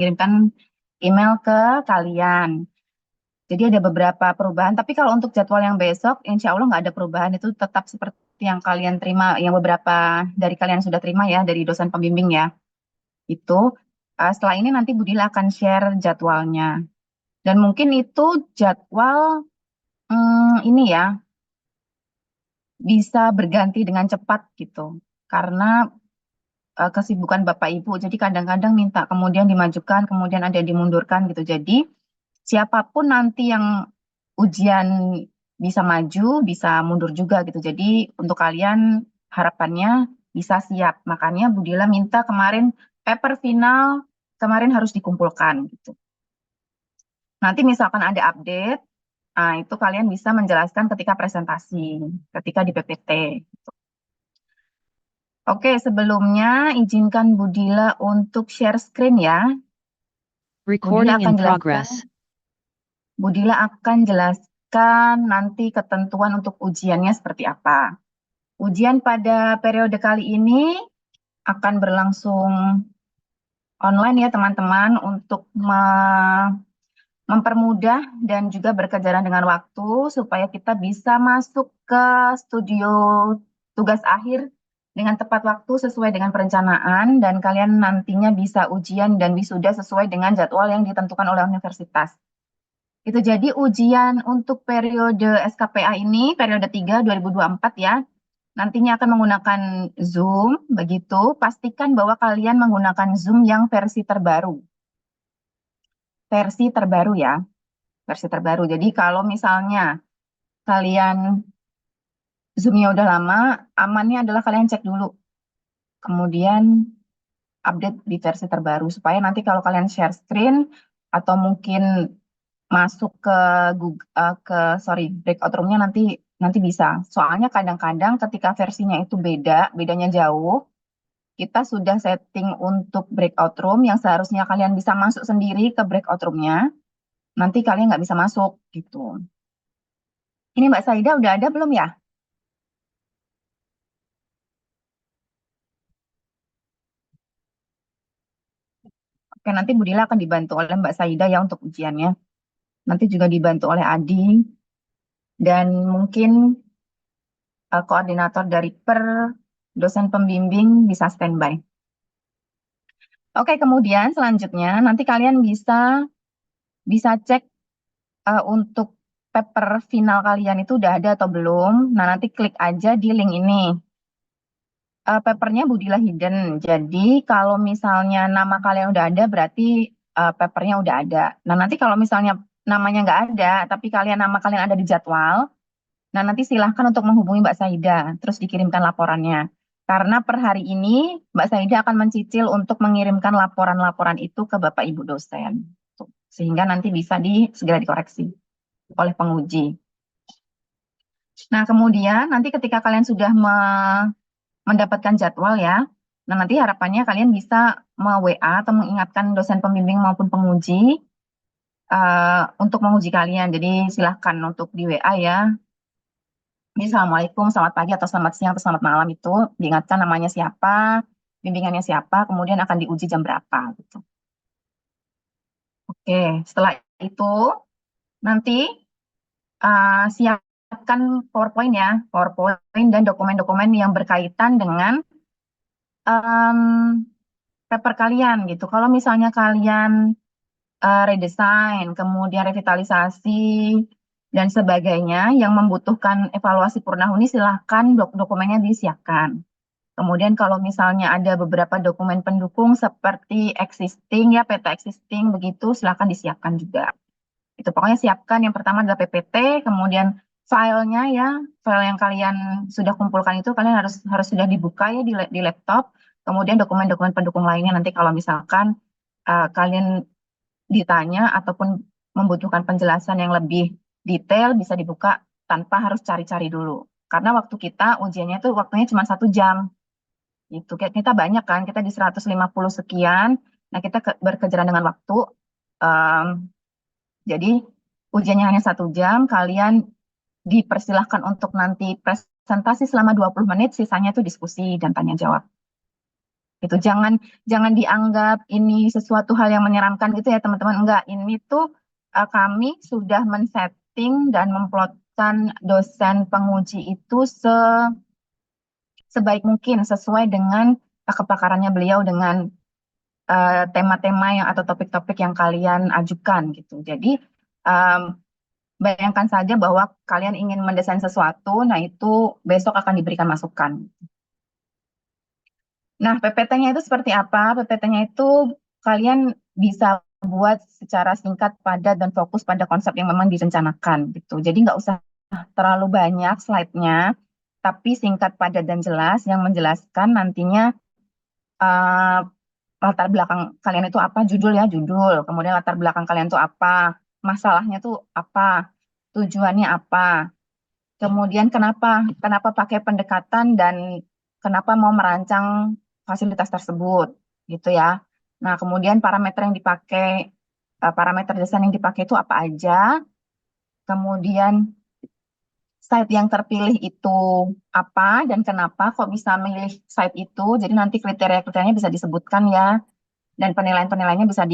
kirimkan email ke kalian. Jadi ada beberapa perubahan, tapi kalau untuk jadwal yang besok, insya Allah nggak ada perubahan, itu tetap seperti yang kalian terima, yang beberapa dari kalian sudah terima ya, dari dosen pembimbing ya. Itu setelah ini nanti Budila akan share jadwalnya. Dan mungkin itu jadwal ini ya, bisa berganti dengan cepat gitu. Karena kesibukan Bapak Ibu, jadi kadang-kadang minta kemudian dimajukan, kemudian ada yang dimundurkan gitu. Jadi siapapun nanti yang ujian bisa maju, bisa mundur juga gitu. Jadi untuk kalian harapannya bisa siap. Makanya Budila minta kemarin paper final kemarin harus dikumpulkan gitu. Nanti misalkan ada update, nah itu kalian bisa menjelaskan ketika presentasi, ketika di PPT. Oke, sebelumnya izinkan Budila untuk share screen ya. Budila Recording akan in jelaskan progress. Budila akan jelaskan nanti ketentuan untuk ujiannya seperti apa. Ujian pada periode kali ini akan berlangsung online ya teman-teman untuk mempermudah dan juga berkejaran dengan waktu supaya kita bisa masuk ke studio tugas akhir dengan tepat waktu sesuai dengan perencanaan dan kalian nantinya bisa ujian dan wisuda sesuai dengan jadwal yang ditentukan oleh universitas. Itu jadi ujian untuk periode SKPA ini, periode 3 2024 ya, nantinya akan menggunakan Zoom, begitu. Pastikan bahwa kalian menggunakan Zoom yang versi terbaru. Versi terbaru ya, versi terbaru. Jadi kalau misalnya kalian Zoom-nya udah lama, amannya adalah kalian cek dulu. Kemudian update di versi terbaru, supaya nanti kalau kalian share screen, atau mungkin masuk ke Google, breakout room-nya nanti bisa. Soalnya kadang-kadang ketika versinya itu bedanya jauh, kita sudah setting untuk breakout room yang seharusnya kalian bisa masuk sendiri ke breakout room-nya, nanti kalian nggak bisa masuk gitu. Ini Mbak Saida udah ada belum ya? Oke, nanti Budila akan dibantu oleh Mbak Saida ya untuk ujiannya. Nanti juga dibantu oleh Adi dan mungkin koordinator dari dosen pembimbing bisa standby. Oke, kemudian selanjutnya nanti kalian bisa cek untuk paper final kalian itu udah ada atau belum. Nah, nanti klik aja di link ini. Papernya Budila hidden. Jadi kalau misalnya nama kalian udah ada, berarti papernya udah ada. Nah, nanti kalau misalnya namanya nggak ada, tapi nama kalian ada di jadwal, nah nanti silahkan untuk menghubungi Mbak Saida, terus dikirimkan laporannya. Karena per hari ini Mbak Saida akan mencicil untuk mengirimkan laporan-laporan itu ke Bapak Ibu dosen. Sehingga nanti bisa segera dikoreksi oleh penguji. Nah, kemudian nanti ketika kalian sudah mendapatkan jadwal ya, nah nanti harapannya kalian bisa WA atau mengingatkan dosen pembimbing maupun penguji untuk menguji kalian. Jadi silahkan untuk di WA ya. Ini Assalamualaikum, selamat pagi atau selamat siang atau selamat malam itu diingatkan namanya siapa, bimbingannya siapa, kemudian akan diuji jam berapa gitu. Oke, setelah itu nanti siapkan PowerPoint ya, PowerPoint dan dokumen-dokumen yang berkaitan dengan paper kalian gitu. Kalau misalnya kalian redesign, kemudian revitalisasi, dan sebagainya yang membutuhkan evaluasi purnahuni, silahkan dokumennya disiapkan. Kemudian kalau misalnya ada beberapa dokumen pendukung seperti existing ya, peta existing begitu, silahkan disiapkan juga. Itu pokoknya siapkan yang pertama adalah PPT, kemudian filenya ya, file yang kalian sudah kumpulkan itu kalian harus sudah dibuka ya di laptop. Kemudian dokumen-dokumen pendukung lainnya nanti kalau misalkan kalian ditanya ataupun membutuhkan penjelasan yang lebih detail bisa dibuka tanpa harus cari-cari dulu. Karena waktu kita ujiannya itu waktunya cuma 1 jam. Itu kita banyak kan, kita di 150 sekian. Nah, kita berkejaran dengan waktu. Um, jadi ujiannya hanya 1 jam, kalian dipersilahkan untuk nanti presentasi selama 20 menit, sisanya itu diskusi dan tanya jawab. Itu jangan dianggap ini sesuatu hal yang menyeramkan gitu ya teman-teman. Enggak, ini tuh kami sudah men-setting dan memplotkan dosen penguji itu sebaik mungkin sesuai dengan kepakarannya beliau dengan tema-tema yang atau topik-topik yang kalian ajukan gitu. Jadi em, bayangkan saja bahwa kalian ingin mendesain sesuatu, nah itu besok akan diberikan masukan. Nah, PPT-nya itu seperti apa? PPT-nya itu kalian bisa buat secara singkat, padat, dan fokus pada konsep yang memang direncanakan gitu. Jadi nggak usah terlalu banyak slide-nya, tapi singkat, padat, dan jelas yang menjelaskan nantinya eh, latar belakang kalian itu apa, judul ya, judul. Kemudian latar belakang kalian itu apa, masalahnya itu apa, tujuannya apa. Kemudian kenapa pakai pendekatan dan kenapa mau merancang fasilitas tersebut gitu ya. Nah, kemudian parameter yang dipakai, parameter desain yang dipakai itu apa aja. Kemudian site yang terpilih itu apa dan kenapa kok bisa milih site itu. Jadi nanti kriteria-kriterianya bisa disebutkan ya dan penilaian-penilaiannya bisa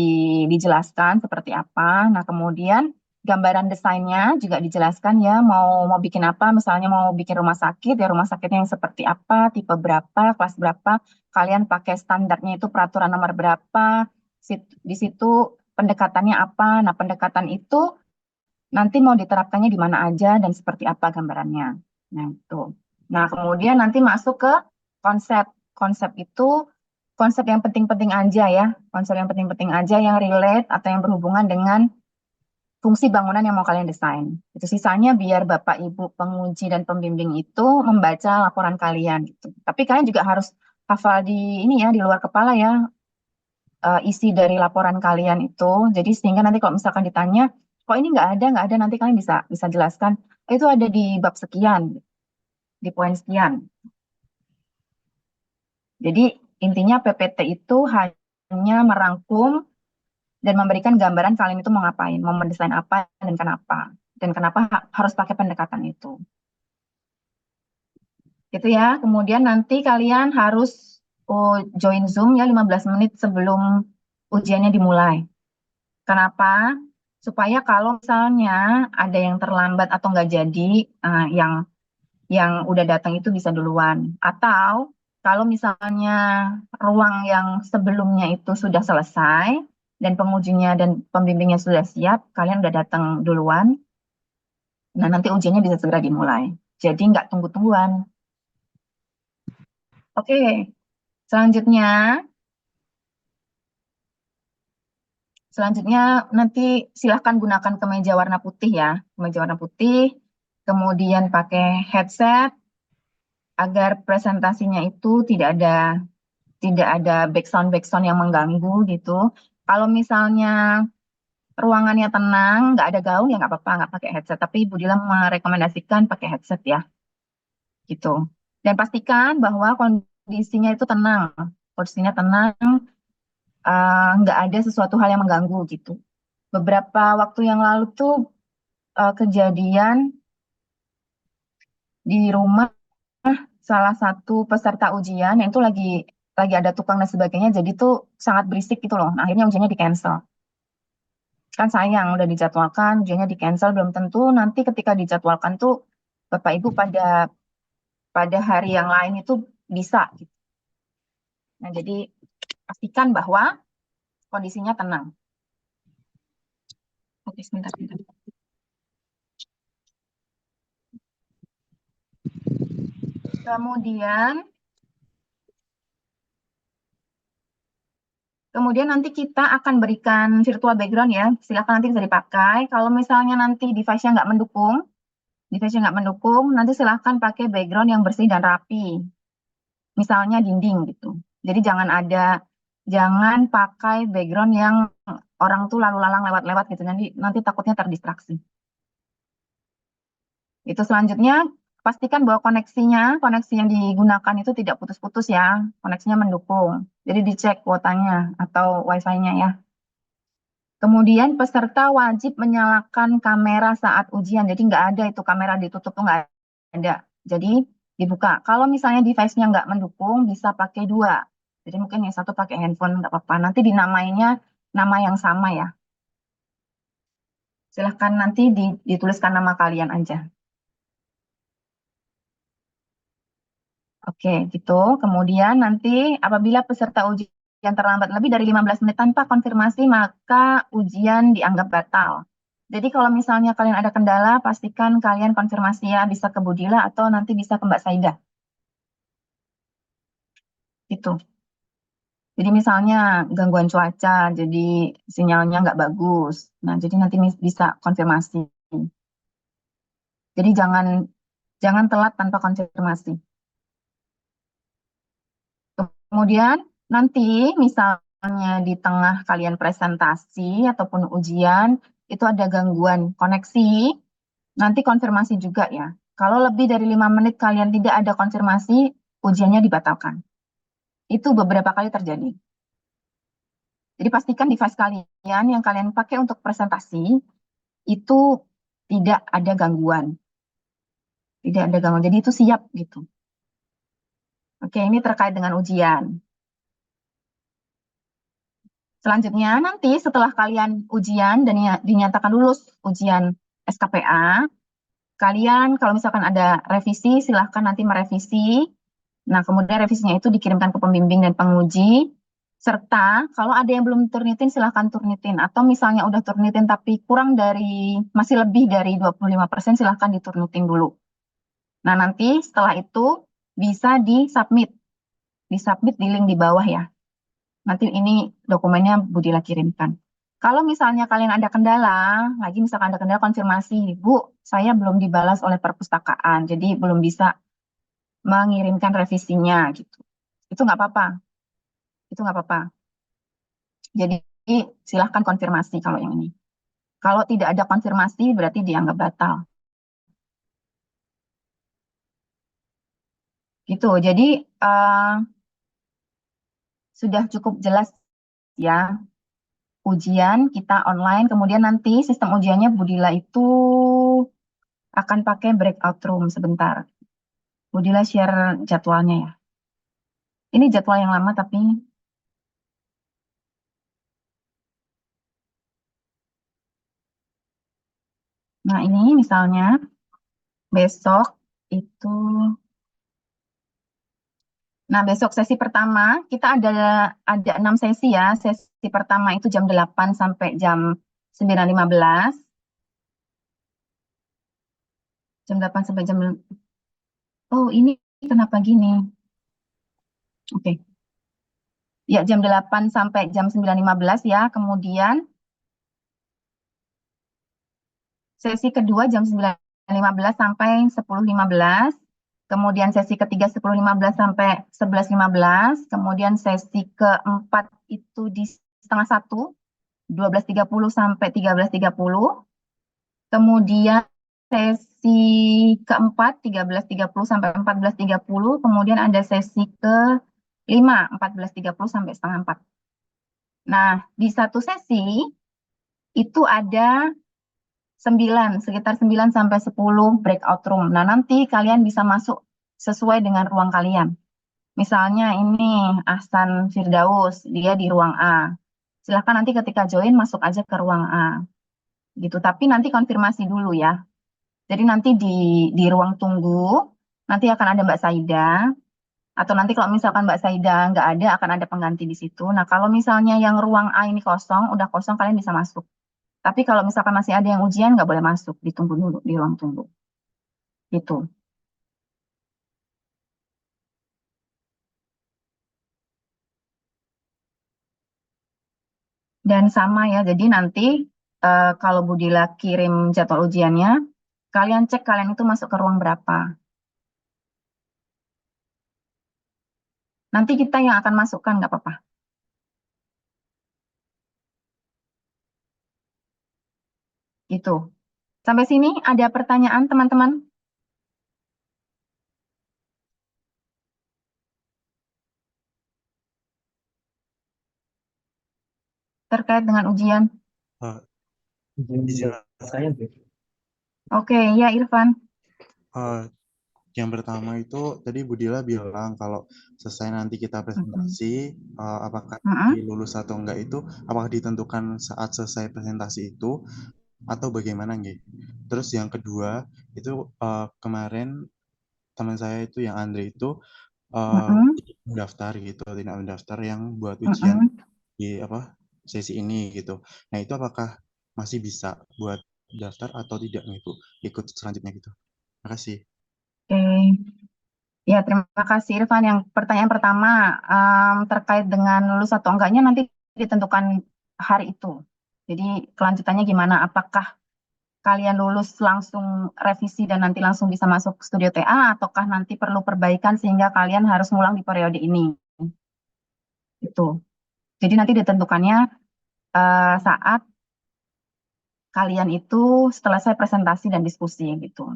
dijelaskan seperti apa. Nah, kemudian gambaran desainnya juga dijelaskan ya, mau bikin apa, misalnya mau bikin rumah sakit, ya rumah sakitnya yang seperti apa, tipe berapa, kelas berapa, kalian pakai standarnya itu peraturan nomor berapa, di situ pendekatannya apa. Nah, pendekatan itu nanti mau diterapkannya di mana aja dan seperti apa gambarannya. Nah, itu. Nah, kemudian nanti masuk ke konsep. Konsep itu konsep yang penting-penting aja ya. Konsep yang penting-penting aja yang relate atau yang berhubungan dengan fungsi bangunan yang mau kalian desain. Itu sisanya biar Bapak Ibu penguji dan pembimbing itu membaca laporan kalian gitu. Tapi kalian juga harus hafal di ini ya, di luar kepala ya, isi dari laporan kalian itu. Jadi sehingga nanti kalau misalkan ditanya, kok ini nggak ada, nanti kalian bisa bisa jelaskan, "Oh, itu ada di bab sekian, di poin sekian." Jadi intinya PPT itu hanya merangkum dan memberikan gambaran kalian itu mau ngapain, mau mendesain apa dan kenapa harus pakai pendekatan itu. Gitu ya. Kemudian nanti kalian harus join Zoom ya 15 menit sebelum ujiannya dimulai. Kenapa? Supaya kalau misalnya ada yang terlambat atau nggak jadi, yang udah datang itu bisa duluan. Atau kalau misalnya ruang yang sebelumnya itu sudah selesai dan pengujinya dan pembimbingnya sudah siap, kalian udah datang duluan. Nah, nanti ujiannya bisa segera dimulai. Jadi nggak tunggu-tungguan. Oke, selanjutnya, selanjutnya nanti silahkan gunakan kemeja warna putih ya, kemeja warna putih. Kemudian pakai headset agar presentasinya itu tidak ada backsound yang mengganggu gitu. Kalau misalnya ruangannya tenang, nggak ada gaung ya nggak apa-apa, nggak pakai headset. Tapi Ibu Dila merekomendasikan pakai headset ya, gitu. Dan pastikan bahwa kondisinya tenang, nggak ada sesuatu hal yang mengganggu gitu. Beberapa waktu yang lalu tuh kejadian di rumah salah satu peserta ujian yang itu lagi ada tukang dan sebagainya, jadi tuh sangat berisik gitu loh. Nah, akhirnya ujiannya di cancel. Kan sayang udah dijadwalkan, ujiannya di cancel, belum tentu nanti ketika dijadwalkan tuh Bapak Ibu pada pada hari yang lain itu bisa gitu. Nah, jadi pastikan bahwa kondisinya tenang. Oke, sebentar, sebentar. Kemudian Kemudian nanti kita akan berikan virtual background ya. Silakan nanti bisa dipakai. Kalau misalnya nanti device-nya nggak mendukung, nanti silakan pakai background yang bersih dan rapi. Misalnya dinding gitu. Jadi jangan pakai background yang orang tuh lalu lalang lewat-lewat gitu. Nanti takutnya terdistraksi. Itu selanjutnya pastikan bahwa koneksi yang digunakan itu tidak putus-putus ya. Koneksinya mendukung. Jadi dicek kuotanya atau wifi-nya ya. Kemudian peserta wajib menyalakan kamera saat ujian. Jadi nggak ada itu kamera ditutup tuh nggak ada. Jadi dibuka. Kalau misalnya device-nya nggak mendukung, bisa pakai dua. Jadi mungkin yang satu pakai handphone, nggak apa-apa. Nanti dinamainya nama yang sama ya. Silahkan nanti dituliskan nama kalian aja. Oke, gitu. Kemudian nanti apabila peserta ujian terlambat lebih dari 15 menit tanpa konfirmasi, maka ujian dianggap batal. Jadi kalau misalnya kalian ada kendala, pastikan kalian konfirmasi ya, bisa ke Budila atau nanti bisa ke Mbak Saida. Gitu. Jadi misalnya gangguan cuaca, jadi sinyalnya nggak bagus. Nah, jadi nanti bisa konfirmasi. Jadi jangan telat tanpa konfirmasi. Kemudian nanti misalnya di tengah kalian presentasi ataupun ujian itu ada gangguan koneksi, nanti konfirmasi juga ya. Kalau lebih dari 5 menit kalian tidak ada konfirmasi, ujiannya dibatalkan. Itu beberapa kali terjadi. Jadi pastikan device kalian yang kalian pakai untuk presentasi itu tidak ada gangguan. Tidak ada gangguan. Jadi itu siap gitu. Oke, ini terkait dengan ujian. Selanjutnya nanti setelah kalian ujian dan dinyatakan lulus ujian SKPA, kalian kalau misalkan ada revisi silahkan nanti merevisi. Nah, kemudian revisinya itu dikirimkan ke pembimbing dan penguji. Serta kalau ada yang belum turnitin silahkan turnitin. Atau misalnya udah turnitin tapi masih lebih dari 25% silahkan diturnitin dulu. Nah, nanti setelah itu bisa disubmit. Disubmit di link di bawah ya. Nanti ini dokumennya Budila kirimkan. Kalau misalnya kalian ada kendala, lagi misalkan ada kendala konfirmasi, Bu, saya belum dibalas oleh perpustakaan, jadi belum bisa mengirimkan revisinya gitu. Itu nggak apa-apa. Itu nggak apa-apa. Jadi silahkan konfirmasi kalau yang ini. Kalau tidak ada konfirmasi berarti dianggap batal. Gitu. Jadi sudah cukup jelas ya ujian kita online. Kemudian nanti sistem ujiannya Budila itu akan pakai breakout room sebentar. Budila share jadwalnya ya. Ini jadwal yang lama tapi nah ini misalnya besok itu nah besok sesi pertama kita ada 6 sesi ya. Sesi pertama itu jam 8 sampai jam 9.15. Jam 8 sampai jam Oh, ini kenapa gini? Oke. Ya, jam 8 sampai jam 9.15 ya. Kemudian sesi kedua jam 9.15 sampai 10.15. Kemudian sesi ketiga 10.15 sampai 11.15. Kemudian sesi keempat itu di setengah satu, 12.30 sampai 13.30. Kemudian sesi keempat 13.30 sampai 14.30. Kemudian ada sesi kelima 14.30 sampai setengah 4. Nah, di satu sesi itu ada sekitar 9 sampai 10 breakout room. Nah, nanti kalian bisa masuk sesuai dengan ruang kalian. Misalnya ini Ahsan Firdaus, dia di ruang A. Silahkan nanti ketika join masuk aja ke ruang A. Gitu. Tapi nanti konfirmasi dulu ya. Jadi nanti di ruang tunggu, nanti akan ada Mbak Saida. Atau nanti kalau misalkan Mbak Saida nggak ada, akan ada pengganti di situ. Nah, kalau misalnya yang ruang A ini kosong, udah kosong, kalian bisa masuk. Tapi kalau misalkan masih ada yang ujian, nggak boleh masuk, ditunggu dulu di ruang tunggu. Gitu. Dan sama ya, jadi nanti kalau Budila kirim jadwal ujiannya, kalian cek kalian itu masuk ke ruang berapa. Nanti kita yang akan masukkan, nggak apa-apa. Gitu. Sampai sini ada pertanyaan teman-teman terkait dengan ujian? Uh, izin saya, Bu. Oke, ya Irfan. Uh, Yang pertama itu tadi Budila bilang kalau selesai nanti kita Mm-mm. presentasi, apakah Mm-mm. lulus atau enggak itu apakah ditentukan saat selesai presentasi itu atau bagaimana nggih. Terus yang kedua itu kemarin teman saya itu yang Andre itu Mm-mm. tidak mendaftar gitu, tidak mendaftar yang buat ujian Mm-mm. di apa sesi ini gitu. Nah itu apakah masih bisa buat daftar atau tidak nih Bu, ikut selanjutnya gitu. Makasih. Oke. Ya, terima kasih Irfan. Yang pertanyaan pertama terkait dengan lulus atau enggaknya nanti ditentukan hari itu. Jadi kelanjutannya gimana? Apakah kalian lulus langsung revisi dan nanti langsung bisa masuk studio TA, ataukah nanti perlu perbaikan sehingga kalian harus ngulang di periode ini? Itu. Jadi nanti ditentukannya saat kalian itu selesai presentasi dan diskusi gitu.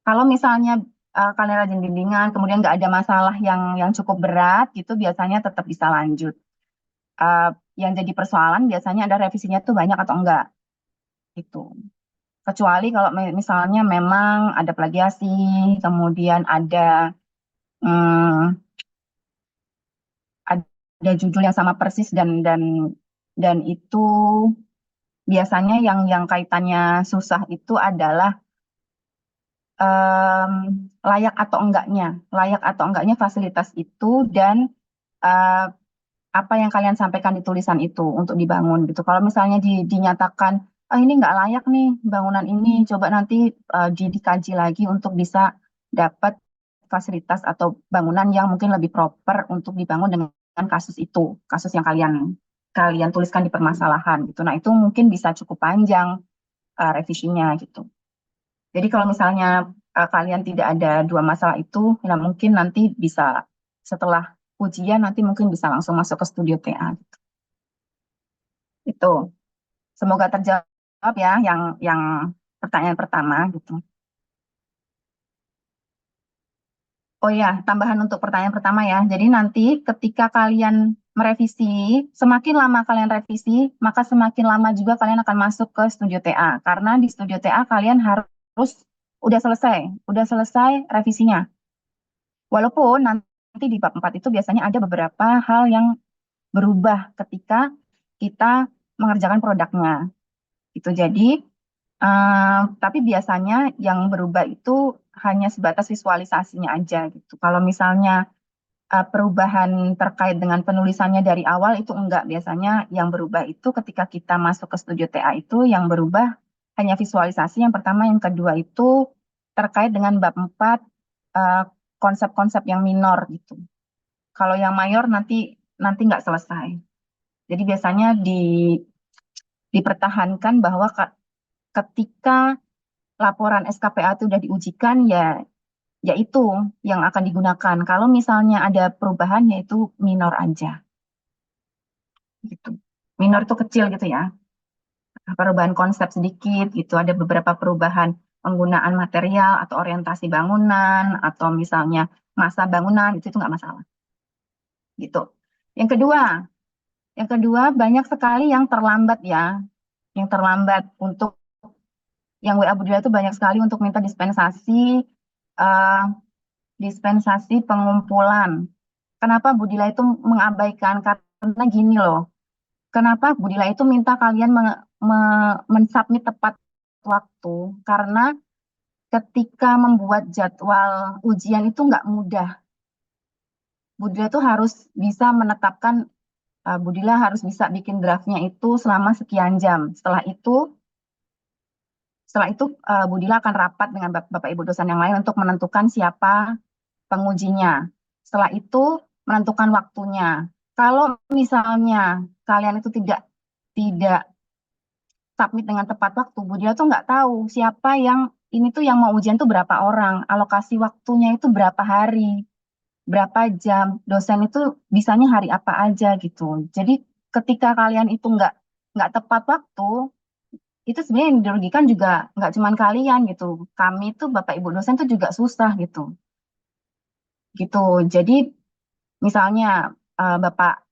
Kalau misalnya kalian rajin bimbingan, kemudian nggak ada masalah yang cukup berat gitu, biasanya tetap bisa lanjut. Eh, yang jadi persoalan biasanya ada revisinya tuh banyak atau enggak gitu. Kecuali kalau misalnya memang ada plagiasi, kemudian hmm, ada judul yang sama persis dan itu biasanya yang kaitannya susah itu adalah em, layak atau enggaknya fasilitas itu dan eh, apa yang kalian sampaikan di tulisan itu untuk dibangun gitu. Kalau misalnya dinyatakan, oh ini nggak layak nih bangunan ini, coba nanti dikaji lagi untuk bisa dapat fasilitas atau bangunan yang mungkin lebih proper untuk dibangun dengan kasus itu, kasus yang kalian kalian tuliskan di permasalahan gitu. Nah itu mungkin bisa cukup panjang revisinya gitu. Jadi kalau misalnya kalian tidak ada dua masalah itu, ya mungkin nanti bisa setelah ujian nanti mungkin bisa langsung masuk ke studio TA gitu. Itu. Semoga terjawab ya yang pertanyaan pertama gitu. Oh ya, tambahan untuk pertanyaan pertama ya. Jadi nanti ketika kalian merevisi, semakin lama kalian revisi, maka semakin lama juga kalian akan masuk ke studio TA. Karena di studio TA kalian harus udah selesai revisinya. Walaupun nanti di bab 4 itu biasanya ada beberapa hal yang berubah ketika kita mengerjakan produknya. Itu jadi tapi biasanya yang berubah itu hanya sebatas visualisasinya aja gitu. Kalau misalnya perubahan terkait dengan penulisannya dari awal itu enggak. Biasanya yang berubah itu ketika kita masuk ke studio TA itu yang berubah hanya visualisasi yang pertama, yang kedua itu terkait dengan bab 4 eh, konsep-konsep yang minor gitu. Kalau yang mayor nanti nanti nggak selesai. Jadi biasanya dipertahankan bahwa ketika laporan SKPA itu sudah diujikan ya itu yang akan digunakan. Kalau misalnya ada perubahan yaitu minor aja gitu. Minor itu kecil gitu ya. Perubahan konsep sedikit gitu. Ada beberapa perubahan penggunaan material atau orientasi bangunan atau misalnya masa bangunan itu nggak masalah gitu. Yang kedua, yang kedua banyak sekali yang terlambat ya, yang terlambat untuk yang WA Budaya itu banyak sekali untuk minta eh, dispensasi pengumpulan. Kenapa Budila itu mengabaikan? Karena gini loh, kenapa Budila itu minta kalian mensubmit tepat waktu? Karena ketika membuat jadwal ujian itu nggak mudah. Budila itu harus bisa menetapkan, Budila harus bisa bikin draftnya itu selama sekian jam. Setelah itu Budila akan rapat dengan Bapak Ibu dosen yang lain untuk menentukan siapa pengujinya. Setelah itu menentukan waktunya. Kalau misalnya kalian itu tidak submit dengan tepat waktu, Budila tuh nggak tahu siapa yang ini tuh yang mau ujian tuh berapa orang, alokasi waktunya itu berapa hari, berapa jam, dosen itu bisanya hari apa aja gitu. Jadi ketika kalian itu nggak tepat waktu, itu sebenarnya yang dirugikan juga nggak cuma kalian gitu. Kami tuh Bapak Ibu dosen tuh juga susah gitu. Gitu. Jadi misalnya Bapak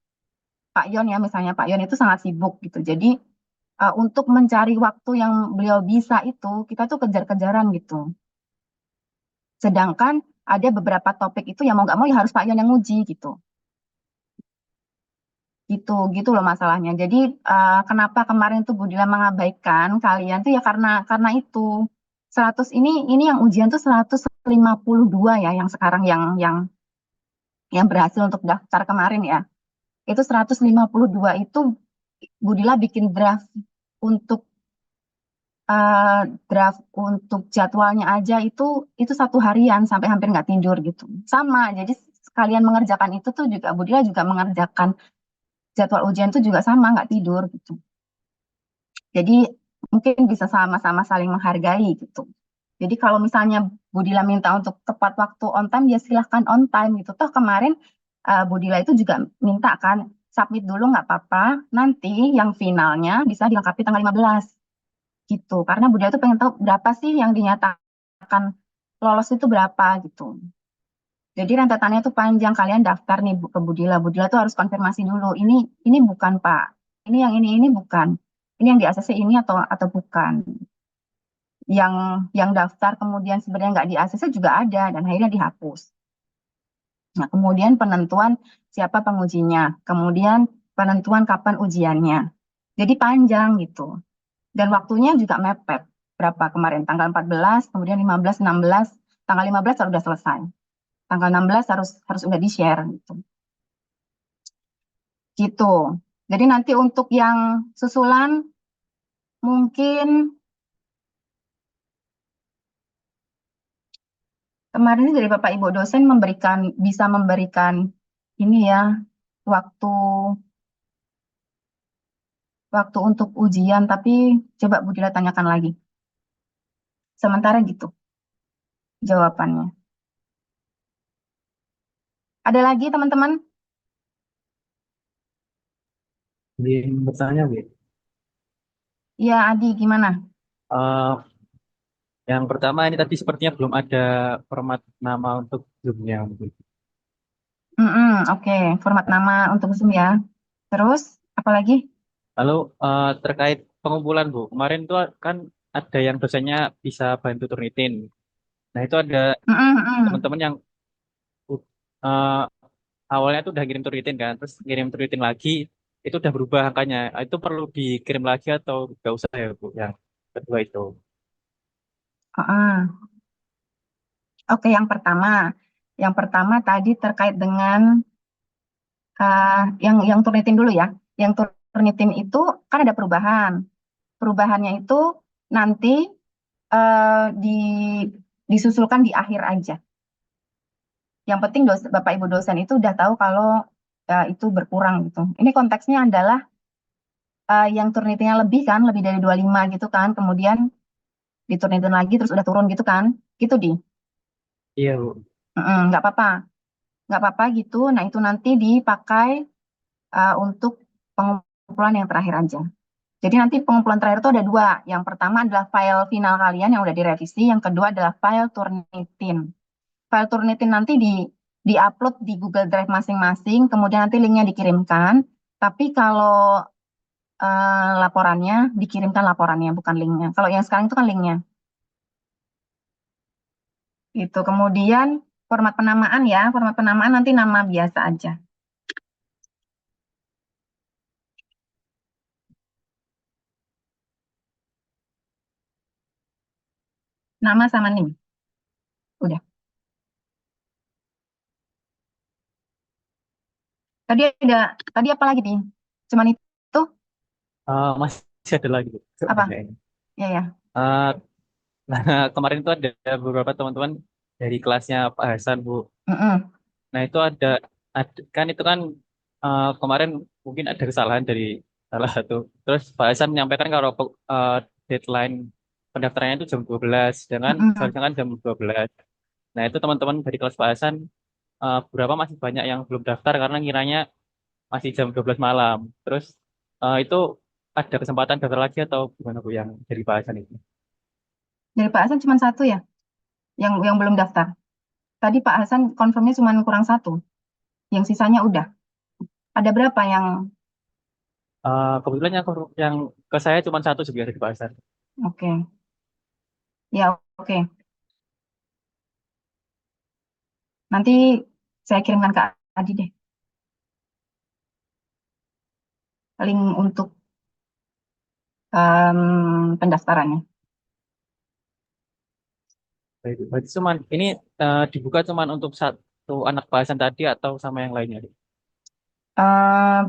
Pak Yon ya, misalnya Pak Yon itu sangat sibuk gitu. Jadi untuk mencari waktu yang beliau bisa itu kita tuh kejar-kejaran gitu. Sedangkan ada beberapa topik itu yang mau nggak mau ya harus Pak Yon yang nguji gitu. Gitu, gitu loh masalahnya. Jadi kenapa kemarin tuh Budila mengabaikan kalian tuh ya karena itu 100 ini yang ujian tuh 152 ya yang sekarang yang berhasil untuk daftar kemarin ya. Itu 152 itu Budila bikin untuk draft untuk jadwalnya aja itu 1 harian sampai hampir nggak tidur gitu. Sama, jadi sekalian mengerjakan itu tuh juga Budila juga mengerjakan jadwal ujian tuh juga sama nggak tidur gitu. Jadi mungkin bisa sama-sama saling menghargai gitu. Jadi kalau misalnya Budila minta untuk tepat waktu on time, ya silahkan on time gitu. Toh kemarin Budila itu juga minta kan, submit dulu nggak apa-apa, nanti yang finalnya bisa dilengkapi tanggal 15 gitu. Karena Budila itu pengen tahu berapa sih yang dinyatakan lolos itu berapa gitu. Jadi rentetannya tuh panjang, kalian daftar nih ke Budila. Budila tuh harus konfirmasi dulu, ini bukan Pak, ini bukan. Ini yang di ACC ini atau bukan. Yang daftar kemudian sebenarnya nggak di ACC juga ada dan akhirnya dihapus. Nah, kemudian penentuan siapa pengujinya, kemudian penentuan kapan ujiannya. Jadi panjang gitu. Dan waktunya juga mepet. Berapa kemarin? Tanggal 14, kemudian 15, 16, tanggal 15 harus sudah selesai. Tanggal 16 harus harus udah di-share gitu. Gitu. Jadi nanti untuk yang susulan mungkin kemarin sih dari Bapak Ibu dosen bisa memberikan ini ya waktu waktu untuk ujian, tapi coba Budila tanyakan lagi. Sementara gitu jawabannya. Ada lagi teman-teman? Ingin bertanya, Bu. Ya Adi gimana? Eh, yang pertama ini tadi sepertinya belum ada format nama untuk Zoom-nya, Bu. Oke. Format nama untuk Zoom ya. Terus apa lagi? Lalu terkait pengumpulan, Bu. Kemarin tuh kan ada yang dosennya bisa bantu turnitin. Nah, itu ada Mm-mm. teman-teman yang eh, awalnya tuh udah ngirim turnitin kan, terus ngirim turnitin lagi, itu udah berubah angkanya. Itu perlu dikirim lagi atau nggak usah ya, Bu? Yang kedua itu. Ah. Oke, yang pertama tadi terkait dengan yang turnitin dulu ya. Yang turnitin itu kan ada perubahan. Perubahannya itu nanti eh, di disusulkan di akhir aja. Yang penting Bapak Ibu dosen itu udah tahu kalau itu berkurang gitu. Ini konteksnya adalah yang turnitinnya lebih kan, lebih dari 25 gitu kan, kemudian diturnitin lagi terus udah turun gitu kan. Gitu di. Iya, Bu. Nggak apa-apa. Nggak apa-apa gitu. Nah, itu nanti dipakai untuk pengumpulan yang terakhir aja. Jadi nanti pengumpulan terakhir itu ada dua. Yang pertama adalah file final kalian yang udah direvisi. Yang kedua adalah file Turnitin. File Turnitin nanti di-upload di Google Drive masing-masing. Kemudian nanti linknya dikirimkan. Tapi kalau laporannya dikirimkan laporannya, bukan linknya. Kalau yang sekarang itu kan linknya. Itu. Kemudian format penamaan ya. Format penamaan nanti nama biasa aja. Nama sama NIM. Udah. Tadi apa lagi nih? Cuman itu Masih ada lagi, Bu. apa? Pertanyaannya. Ya ya. Eh, nah, kemarin itu ada beberapa teman-teman dari kelasnya Pak Hasan, Bu. Mm-mm. Nah, itu kan itu kan kemarin mungkin ada kesalahan dari salah satu. Terus Pak Hasan menyampaikan kalau deadline pendaftarannya itu jam 12, sedangkan Mm-mm. seharusnya kan jam 12. Nah, itu teman-teman dari kelas Pak Hasan beberapa masih banyak yang belum daftar karena ngiranya masih jam 12 malam. Terus itu ada kesempatan daftar lagi atau gimana, Bu, yang dari Pak Hasan itu? Dari Pak Hasan cuma satu ya, yang belum daftar. Tadi Pak Hasan confirmnya cuma kurang satu, yang sisanya udah. Ada berapa yang? Kebetulan yang ke saya cuma satu sebenarnya dari Pak. Oke, ya oke. Nanti saya kirimkan ke Adi deh, link untuk pendaftarannya. Baik, berarti cuman ini dibuka cuman untuk satu anak bahasan tadi atau sama yang lainnya? Eh,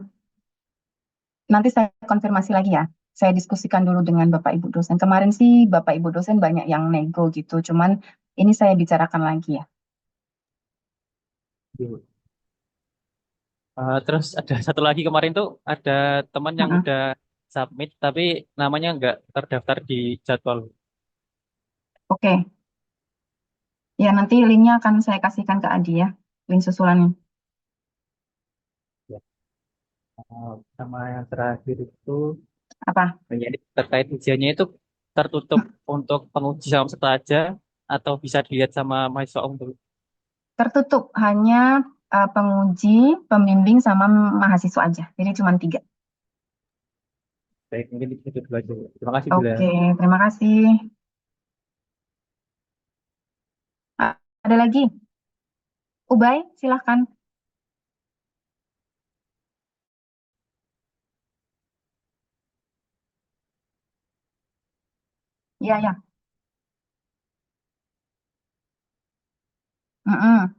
Nanti saya konfirmasi lagi ya. Saya diskusikan dulu dengan Bapak Ibu dosen. Kemarin sih Bapak Ibu dosen banyak yang nego gitu, cuman ini saya bicarakan lagi ya. Gitu. Terus ada satu lagi kemarin tuh ada teman yang Mm-mm. udah submit tapi namanya nggak terdaftar di jadwal. Oke, ya nanti linknya akan saya kasihkan ke Adi ya, link susulannya. Ya. Sama yang terakhir itu Apa? jadi terkait ujiannya itu tertutup untuk penguji sama peserta aja atau bisa dilihat sama mahasiswa umum dulu. Tertutup hanya penguji, pembimbing, sama mahasiswa aja. Jadi cuma 3. Baik, mungkin itu dulu aja. Terima kasih Bila. Oke, terima kasih. Ada lagi? Ubay, silahkan. Iya, ya. Mm-mm.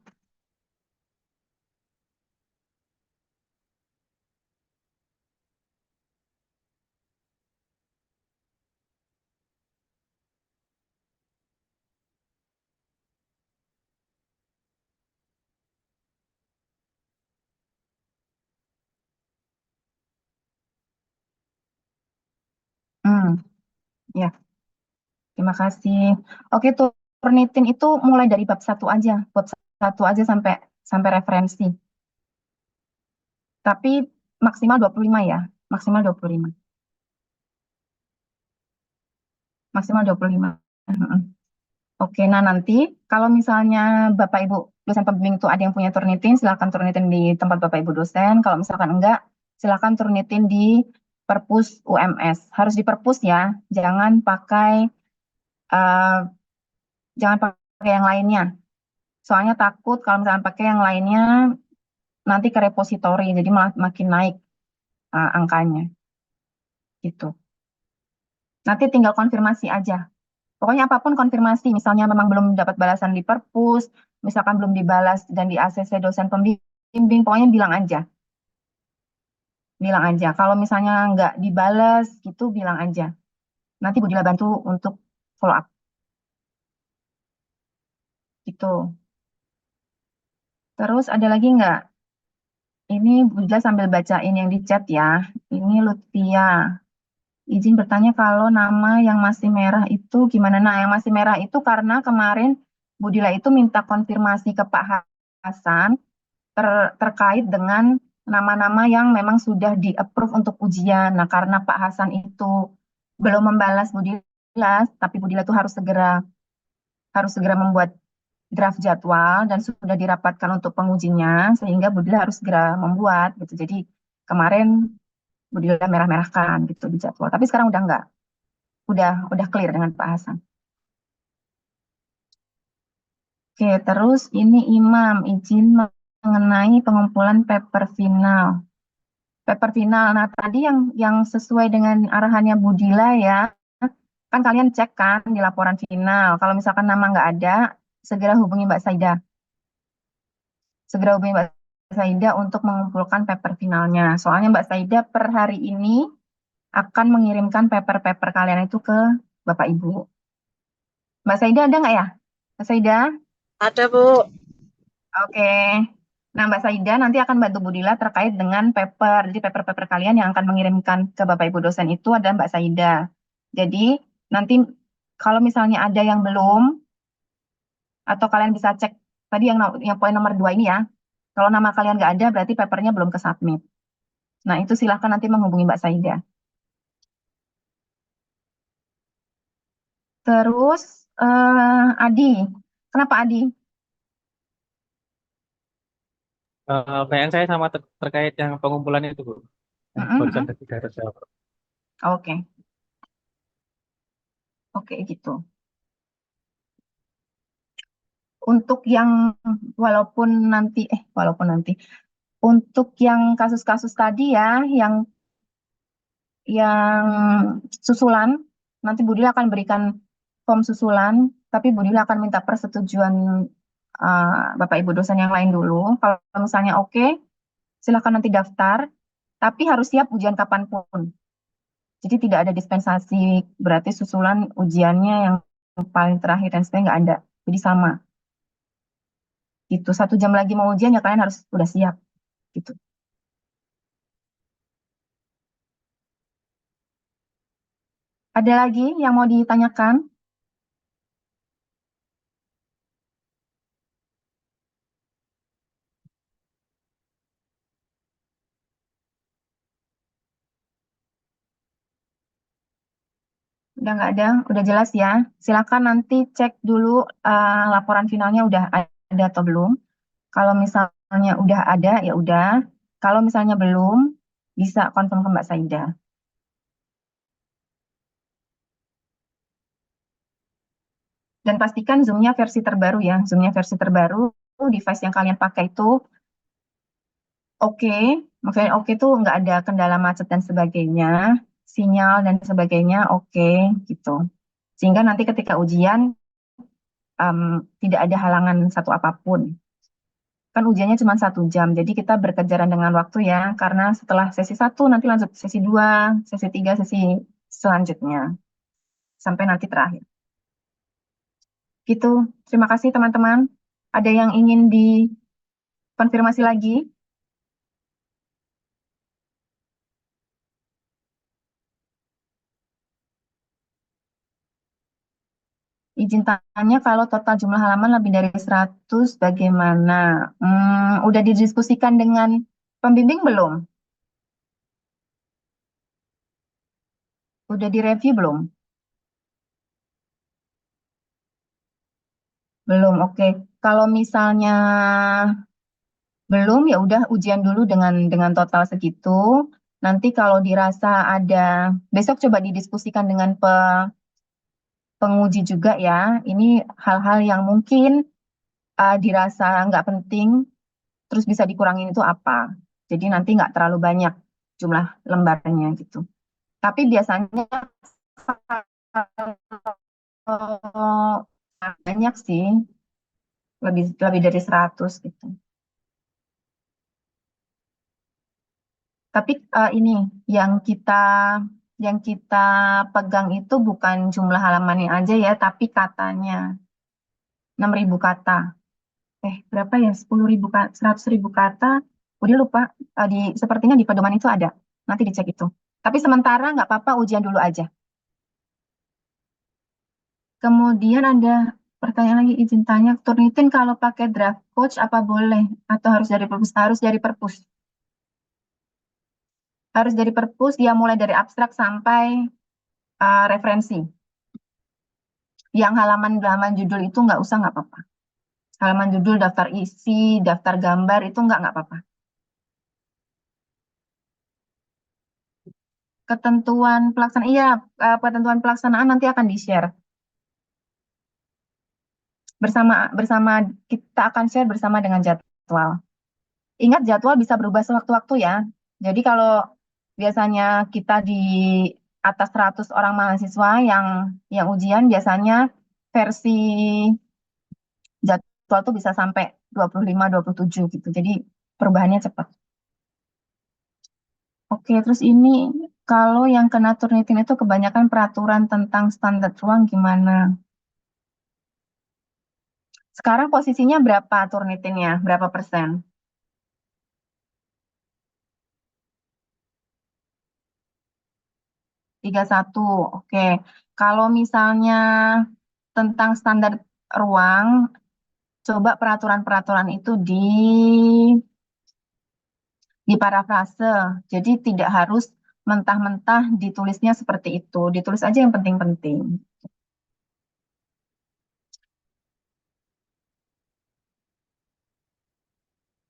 Ya, terima kasih. Oke, Turnitin itu mulai dari bab 1 aja sampai sampai referensi. Tapi maksimal 25 ya, maksimal 25. Maksimal 25. Mm-mm. Oke, nah nanti kalau misalnya Bapak Ibu dosen pembimbing itu ada yang punya Turnitin, silakan Turnitin di tempat Bapak Ibu dosen. Kalau misalkan enggak, silakan Turnitin di Perpus UMS. Harus di Perpus ya, jangan pakai eh, jangan pakai yang lainnya. Soalnya takut kalau misalkan pakai yang lainnya nanti ke repositori, jadi malah makin naik angkanya gitu. Nanti tinggal konfirmasi aja. Pokoknya apapun konfirmasi, misalnya memang belum dapat balasan di perpus, misalkan belum dibalas dan di ACC dosen pembimbing, pokoknya bilang aja. Bilang aja. Kalau misalnya nggak dibalas gitu, bilang aja. Nanti Bu Dila bantu untuk follow up gitu. Terus ada lagi nggak? Ini Bu Dila sambil bacain yang di chat ya. Ini Lutia. Izin bertanya kalau nama yang masih merah itu gimana? Nah, yang masih merah itu karena kemarin Budila itu minta konfirmasi ke Pak Hasan terkait dengan nama-nama yang memang sudah di-approve untuk ujian. Nah, karena Pak Hasan itu belum membalas Budila, tapi Budila itu harus segera membuat draft jadwal dan sudah dirapatkan untuk pengujinya, sehingga Budila harus segera membuat gitu. Jadi kemarin Budila merah-merahkan gitu di jadwal. Tapi sekarang udah enggak. Udah clear dengan Pak Hasan. Oke, terus ini Imam izin mengenai pengumpulan paper final. Paper final. Nah, tadi yang sesuai dengan arahannya Budila ya, kan kalian cek kan di laporan final. Kalau misalkan nama nggak ada, segera hubungi Mbak Saida. Segera hubungi Mbak Saida untuk mengumpulkan paper finalnya. Soalnya Mbak Saida per hari ini akan mengirimkan paper-paper kalian itu ke Bapak Ibu. Mbak Saida ada nggak ya? Mbak Saida? Ada, Bu. Oke. Nah, Mbak Saida nanti akan bantu Budila terkait dengan paper. Jadi paper-paper kalian yang akan mengirimkan ke Bapak Ibu dosen itu ada Mbak Saida. Jadi nanti kalau misalnya ada yang belum, atau kalian bisa cek tadi yang poin nomor 2 ini ya. Kalau nama kalian nggak ada, berarti papernya belum ke submit. Nah, itu silahkan nanti menghubungi Mbak Saida. Terus, Adi. Kenapa Adi? Pertanyaan saya sama terkait yang pengumpulan itu, Bu. Yang Mm-mm, barusan mm-mm. tadi saya jawab. Oke, oke gitu. untuk yang walaupun nanti untuk yang kasus-kasus tadi ya, yang susulan, nanti Budila akan berikan form susulan, tapi Budila akan minta persetujuan Bapak Ibu dosen yang lain dulu. Kalau misalnya oke, silakan nanti daftar, tapi harus siap ujian kapanpun. Jadi tidak ada dispensasi, berarti susulan ujiannya yang paling terakhir dan sebagainya nggak ada. Jadi sama. Gitu. 1 jam lagi mau ujian ya kalian harus udah siap. Gitu. Ada lagi yang mau ditanyakan? Udah nggak ada, udah jelas ya. Silakan nanti cek dulu laporan finalnya udah ada atau belum. Kalau misalnya udah ada, ya udah. Kalau misalnya belum, bisa konfirm ke Mbak Saida. Dan pastikan Zoom-nya versi terbaru ya. Zoom-nya versi terbaru, device yang kalian pakai itu oke. Maksudnya oke itu nggak ada kendala macet dan sebagainya. Sinyal dan sebagainya oke gitu. Sehingga nanti ketika ujian, tidak ada halangan satu apapun. Kan ujiannya cuma 1 jam, jadi kita berkejaran dengan waktu ya, karena setelah sesi 1 nanti lanjut sesi 2, sesi 3, sesi selanjutnya, sampai nanti terakhir. Gitu, terima kasih teman-teman. Ada yang ingin dikonfirmasi lagi? Izin tanya kalau total jumlah halaman lebih dari 100 bagaimana? Udah didiskusikan dengan pembimbing belum? Udah direview belum? Belum, oke. Kalau misalnya belum, ya udah ujian dulu dengan total segitu. Nanti kalau dirasa ada, besok coba didiskusikan dengan penguji juga ya. Ini hal-hal yang mungkin dirasa nggak penting, terus bisa dikurangin itu apa. Jadi nanti nggak terlalu banyak jumlah lembarnya gitu. Tapi biasanya kalau banyak sih, lebih lebih dari 100 gitu. Tapi ini yang kita pegang itu bukan jumlah halamannya aja ya, tapi katanya 6.000 kata. Berapa ya? 10.000 kata, 100.000 kata. Udah lupa. Sepertinya di pedoman itu ada. Nanti dicek itu. Tapi sementara nggak apa-apa ujian dulu aja. Kemudian ada pertanyaan lagi, izin tanya, Turnitin kalau pakai draft coach apa boleh? Atau harus dari perpus? Harus dari perpus. Harus dari perpus, dia mulai dari abstrak sampai referensi. Yang halaman judul itu nggak usah, nggak apa-apa. Halaman judul, daftar isi, daftar gambar itu nggak apa-apa. Ketentuan pelaksanaan, iya, ketentuan pelaksanaan nanti akan di-share. Bersama kita akan share bersama dengan jadwal. Ingat jadwal bisa berubah sewaktu-waktu ya. Jadi kalau biasanya kita di atas 100 orang mahasiswa yang ujian, biasanya versi jadwal tuh bisa sampai 25, 27 gitu. Jadi perubahannya cepat. Oke, terus ini kalau yang kena Turnitin itu kebanyakan peraturan tentang standar ruang gimana? Sekarang posisinya berapa Turnitinnya? Berapa persen? 31. Oke. Kalau misalnya tentang standar ruang, coba peraturan-peraturan itu di parafrase. Jadi tidak harus mentah-mentah ditulisnya seperti itu. Ditulis aja yang penting-penting.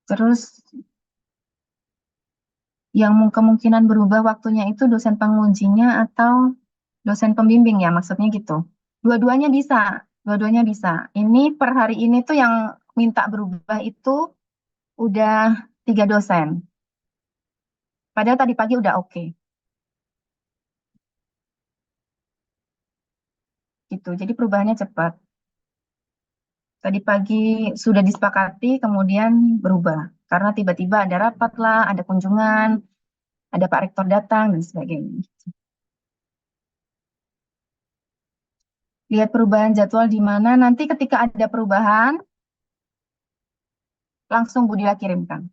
Terus yang kemungkinan berubah waktunya itu dosen pengujinya atau dosen pembimbing ya, maksudnya gitu. Dua-duanya bisa. Dua-duanya bisa. Ini per hari ini tuh yang minta berubah itu udah 3 dosen. Padahal tadi pagi udah oke. Gitu. Jadi perubahannya cepat. Tadi pagi sudah disepakati, kemudian berubah. Karena tiba-tiba ada rapat lah, ada kunjungan, ada Pak Rektor datang, dan sebagainya. Lihat perubahan jadwal di mana, nanti ketika ada perubahan, langsung Budila kirimkan.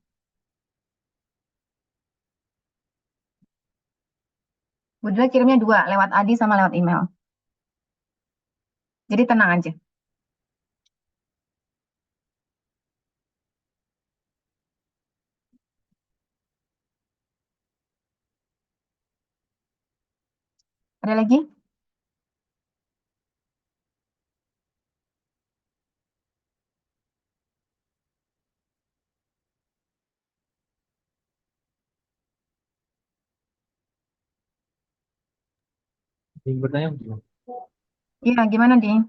Budila kirimnya 2, lewat Adi sama lewat email. Jadi tenang aja. Ada lagi? Ingin bertanya gimana? Iya, gimana, Di?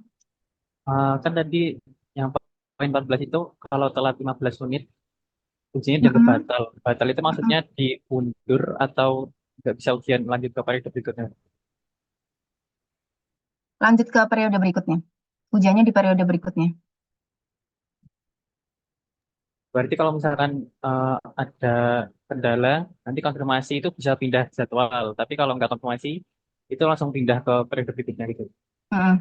Kan tadi yang poin 14 itu kalau telat 15 menit ujiannya dianggap Mm-mm. batal. Batal itu maksudnya diundur atau nggak bisa ujian lanjut ke periode berikutnya. Lanjut ke periode berikutnya. Ujiannya di periode berikutnya. Berarti kalau misalkan ada kendala, nanti konfirmasi itu bisa pindah jadwal. Tapi kalau nggak konfirmasi, itu langsung pindah ke periode berikutnya gitu. Mm-mm.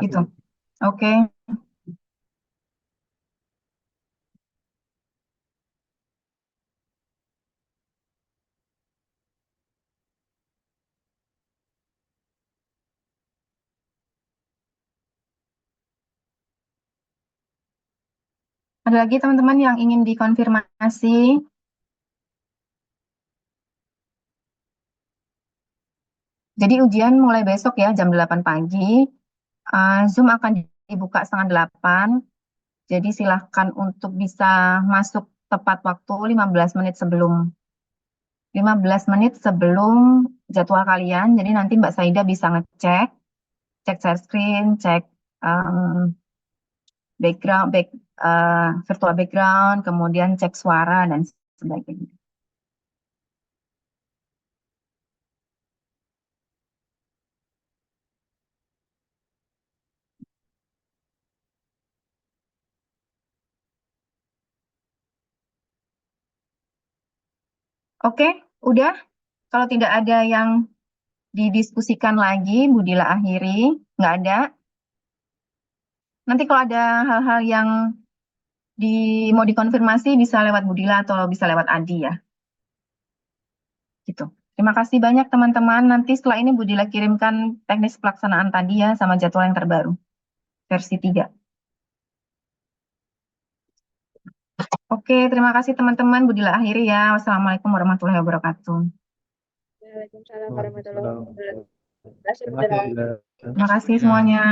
Gitu. Makasih. Oke. Ada lagi teman-teman yang ingin dikonfirmasi? Jadi ujian mulai besok ya jam 8 pagi. Zoom akan dibuka setengah 8. Jadi silahkan untuk bisa masuk tepat waktu 15 menit sebelum 15 menit sebelum jadwal kalian. Jadi nanti Mbak Saida bisa ngecek, cek share screen, cek background, virtual background, kemudian cek suara dan sebagainya. Oke, udah. Kalau tidak ada yang didiskusikan lagi, Budila akhiri. Nggak ada. Nanti kalau ada hal-hal yang mau dikonfirmasi bisa lewat Budila atau bisa lewat Adi ya. Gitu. Terima kasih banyak teman-teman. Nanti setelah ini Budila kirimkan teknis pelaksanaan tadi ya sama jadwal yang terbaru. Versi 3. Oke, terima kasih teman-teman. Budila akhiri ya. Wassalamualaikum warahmatullahi wabarakatuh. Waalaikumsalam warahmatullahi Waalaikumsalam. wabarakatuh. Terima kasih. Terima kasih semuanya.